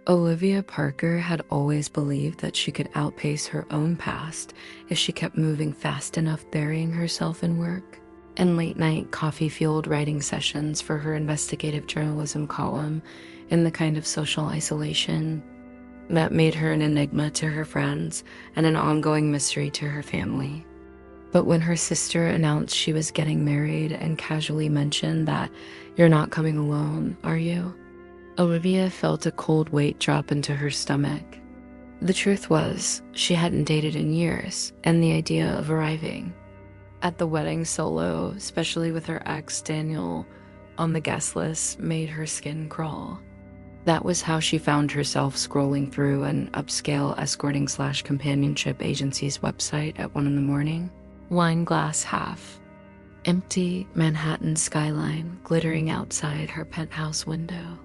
Olivia Parker had always believed that she could outpace her own past if she kept moving fast enough, burying herself in work. And late-night coffee-fueled writing sessions for her investigative journalism column in the kind of social isolation that made her an enigma to her friends and an ongoing mystery to her family. But when her sister announced she was getting married and casually mentioned that, "You're not coming alone, are you?" Olivia felt a cold weight drop into her stomach. The truth was, she hadn't dated in years, and the idea of arriving at the wedding solo, especially with her ex Daniel on the guest list, made her skin crawl. That was how she found herself scrolling through an upscale escorting/companionship agency's website at 1 a.m, wine glass half empty, Manhattan skyline glittering outside her penthouse window.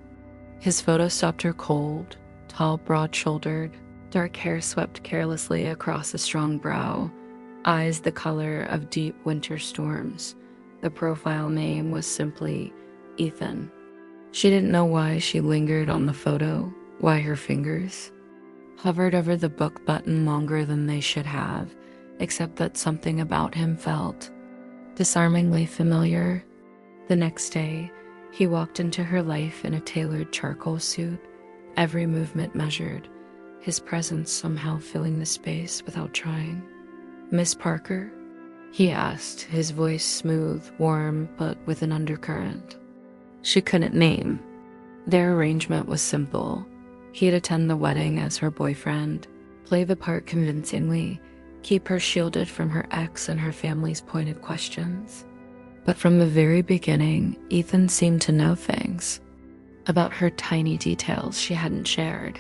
His photo stopped her cold, tall, broad-shouldered, dark hair swept carelessly across a strong brow, eyes the color of deep winter storms. The profile name was simply Ethan. She didn't know why she lingered on the photo, why her fingers hovered over the book button longer than they should have, except that something about him felt disarmingly familiar. The next day, he walked into her life in a tailored charcoal suit, every movement measured, his presence somehow filling the space without trying. "Miss Parker?" he asked, his voice smooth, warm, but with an undercurrent she couldn't name. Their arrangement was simple. He'd attend the wedding as her boyfriend, play the part convincingly, keep her shielded from her ex and her family's pointed questions. But from the very beginning, Ethan seemed to know things about her, tiny details she hadn't shared.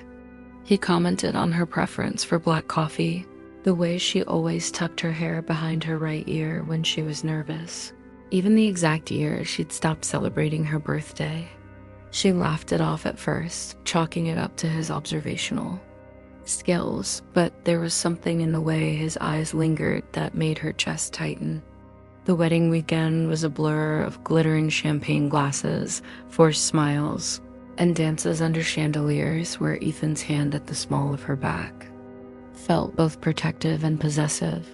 He commented on her preference for black coffee, the way she always tucked her hair behind her right ear when she was nervous, even the exact year she'd stopped celebrating her birthday. She laughed it off at first, chalking it up to his observational skills, but there was something in the way his eyes lingered that made her chest tighten. The wedding weekend was a blur of glittering champagne glasses, forced smiles, and dances under chandeliers where Ethan's hand at the small of her back felt both protective and possessive.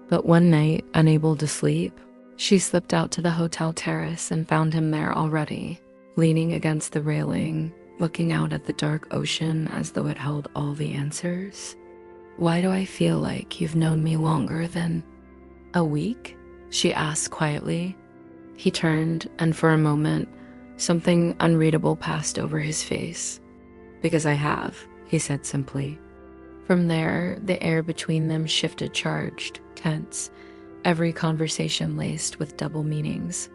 But one night, unable to sleep, she slipped out to the hotel terrace and found him there already, leaning against the railing, looking out at the dark ocean as though it held all the answers. "Why do I feel like you've known me longer than a week?" she asked quietly. He turned, and for a moment, something unreadable passed over his face. "Because I have," he said simply. From there, the air between them shifted, charged, tense, every conversation laced with double meanings.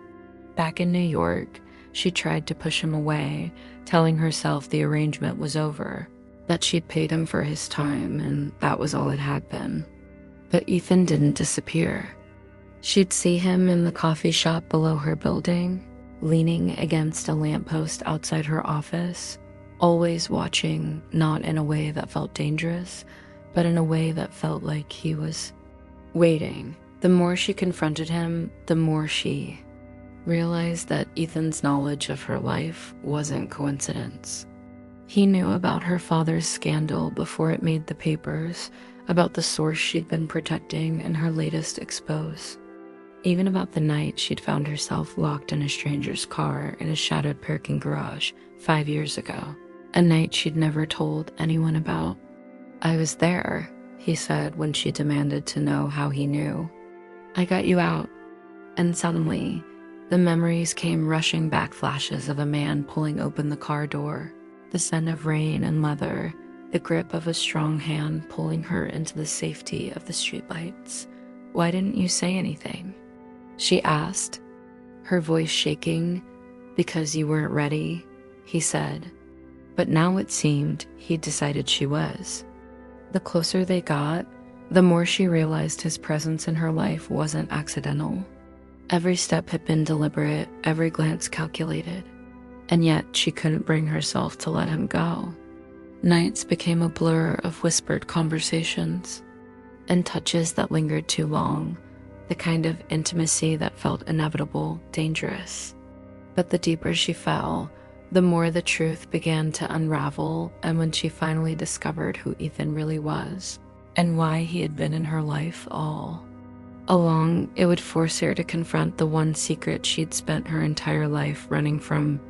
Back in New York, she tried to push him away, telling herself the arrangement was over, that she'd paid him for his time, and that was all it had been. But Ethan didn't disappear. She'd see him in the coffee shop below her building, leaning against a lamppost outside her office, always watching, not in a way that felt dangerous, but in a way that felt like he was waiting. The more she confronted him, the more she realized that Ethan's knowledge of her life wasn't coincidence. He knew about her father's scandal before it made the papers, about the source she'd been protecting in her latest expose. Even about the night she'd found herself locked in a stranger's car in a shadowed parking garage 5 years ago, a night she'd never told anyone about. "I was there," he said when she demanded to know how he knew. "I got you out." And suddenly, the memories came rushing back, flashes of a man pulling open the car door, the scent of rain and leather, the grip of a strong hand pulling her into the safety of the streetlights. "Why didn't you say anything?" she asked, her voice shaking. "Because you weren't ready," he said. But now it seemed he'd decided she was. The closer they got, the more she realized his presence in her life wasn't accidental. Every step had been deliberate, every glance calculated, and yet she couldn't bring herself to let him go. Nights became a blur of whispered conversations and touches that lingered too long, the kind of intimacy that felt inevitable, dangerous. But the deeper she fell, the more the truth began to unravel, and when she finally discovered who Ethan really was and why he had been in her life all along, it would force her to confront the one secret she'd spent her entire life running from.